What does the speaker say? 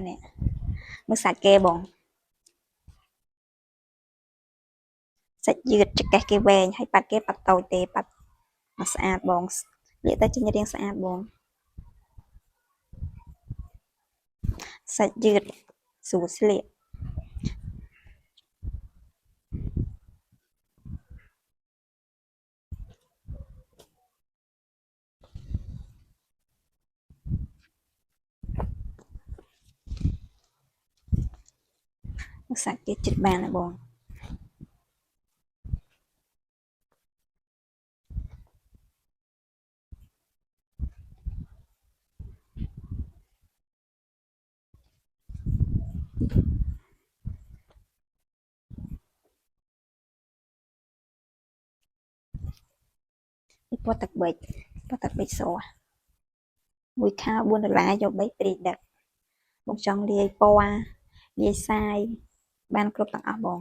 នេះមើលសាច់គេបងសាច់យឺតចកេះគេវែងហើយប៉ាត់គេប៉ាត់តូចទេប៉ាត់មកស្អាតបងលាកតែចេញរាងស្អាតបងសាច់យឺតស្រួលស្លៀកសាច់គេជិតបានហើយបងនេះពណ៌ទឹកប៊ិចពណ៌ទឹកប៊ិចសមួយខោ$4យក3ព្រីដឹកបងចង់លាយពណ៌លាយសាយបានគ្រប់ទាំងអស់បង